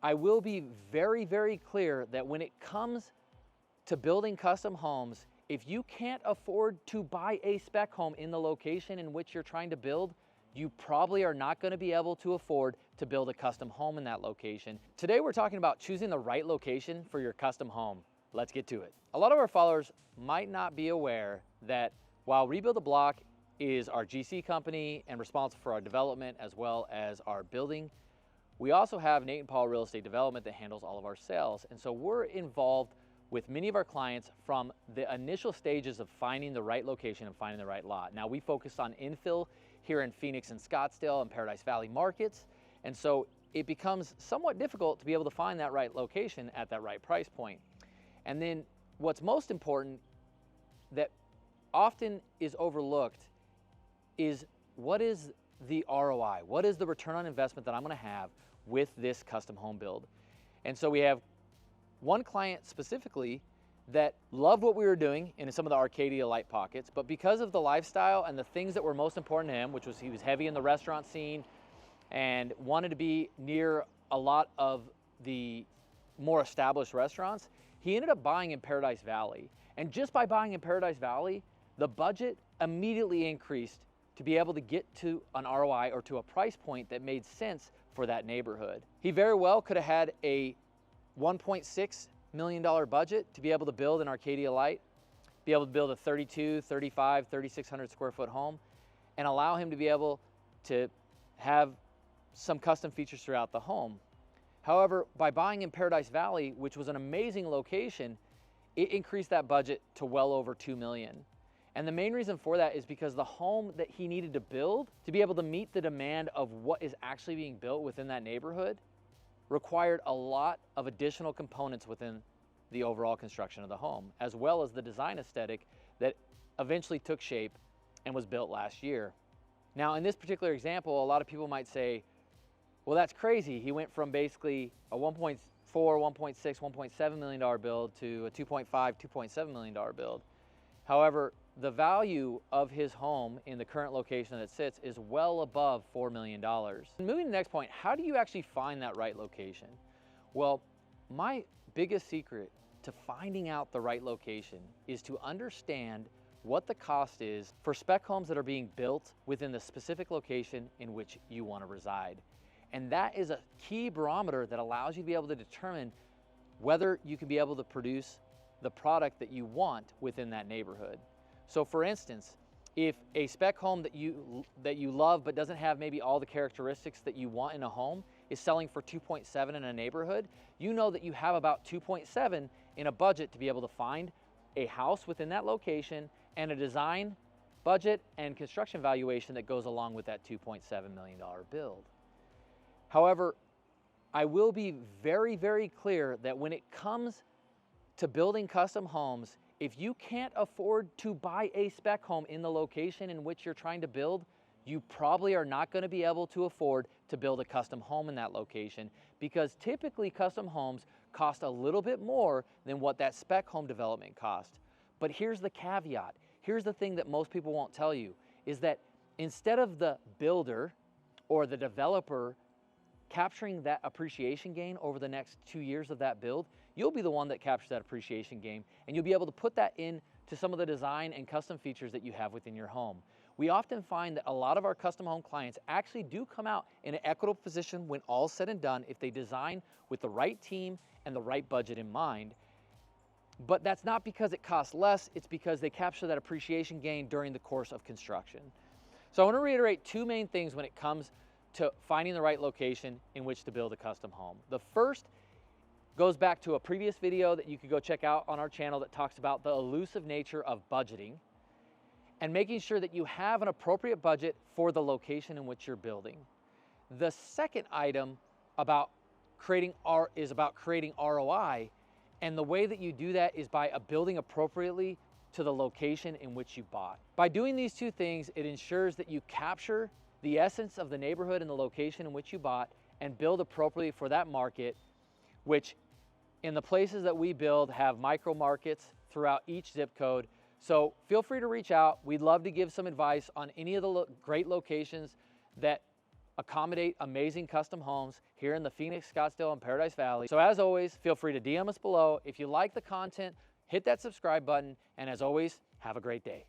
I will be very, very clear that when it comes to building custom homes, if you can't afford to buy a spec home in the location in which you're trying to build, you probably are not going to be able to afford to build a custom home in that location. Today we're talking about choosing the right location for your custom home. Let's get to it. A lot of our followers might not be aware that while Rebuild a Block is our GC company and responsible for our development as well as our building, we also have Nate and Paul Real Estate Development that handles all of our sales. And so we're involved with many of our clients from the initial stages of finding the right location and finding the right lot. Now we focus on infill here in Phoenix and Scottsdale and Paradise Valley markets. And so it becomes somewhat difficult to be able to find that right location at that right price point. And then what's most important that often is overlooked is what is the ROI? What is the return on investment that I'm gonna have with this custom home build? And so we have one client specifically that loved what we were doing in some of the Arcadia light pockets, but because of the lifestyle and the things that were most important to him, which was he was heavy in the restaurant scene and wanted to be near a lot of the more established restaurants, he ended up buying in Paradise Valley. And just by buying in Paradise Valley, the budget immediately increased to be able to get to an ROI or to a price point that made sense for that neighborhood. He very well could have had a $1.6 million budget to be able to build an Arcadia Light, be able to build a 32, 35, 3,600 square foot home, and allow him to be able to have some custom features throughout the home. However, by buying in Paradise Valley, which was an amazing location, it increased that budget to well over $2 million. And the main reason for that is because the home that he needed to build to be able to meet the demand of what is actually being built within that neighborhood required a lot of additional components within the overall construction of the home, as well as the design aesthetic that eventually took shape and was built last year. Now, in this particular example, a lot of people might say, well, that's crazy. He went from basically a 1.4, 1.6, $1.7 million build to a 2.5, $2.7 million build. However, the value of his home in the current location that it sits is well above $4 million. Moving to the next point, how do you actually find that right location? Well, my biggest secret to finding out the right location is to understand what the cost is for spec homes that are being built within the specific location in which you want to reside. And that is a key barometer that allows you to be able to determine whether you can be able to produce the product that you want within that neighborhood. So for instance, if a spec home that you love but doesn't have maybe all the characteristics that you want in a home is selling for 2.7 in a neighborhood, you know that you have about 2.7 in a budget to be able to find a house within that location and a design budget and construction valuation that goes along with that $2.7 million build. However, I will be very, very clear that when it comes to building custom homes, if you can't afford to buy a spec home in the location in which you're trying to build, you probably are not going to be able to afford to build a custom home in that location, because typically custom homes cost a little bit more than what that spec home development cost. But here's the caveat. Here's the thing that most people won't tell you, is that instead of the builder or the developer capturing that appreciation gain over the next 2 years of that build, you'll be the one that captures that appreciation gain, and you'll be able to put that in to some of the design and custom features that you have within your home. We often find that a lot of our custom home clients actually do come out in an equitable position when all's said and done if they design with the right team and the right budget in mind. But that's not because it costs less, it's because they capture that appreciation gain during the course of construction. So I want to reiterate two main things when it comes to finding the right location in which to build a custom home. The first goes back to a previous video that you could go check out on our channel that talks about the elusive nature of budgeting and making sure that you have an appropriate budget for the location in which you're building. The second item is about creating ROI, and the way that you do that is by building appropriately to the location in which you bought. By doing these two things, it ensures that you capture the essence of the neighborhood and the location in which you bought and build appropriately for that market, which in the places that we build have micro markets throughout each zip code. So feel free to reach out. We'd love to give some advice on any of the great locations that accommodate amazing custom homes here in the Phoenix, Scottsdale, and Paradise Valley. So as always, feel free to DM us below. If you like the content, hit that subscribe button, and as always, have a great day.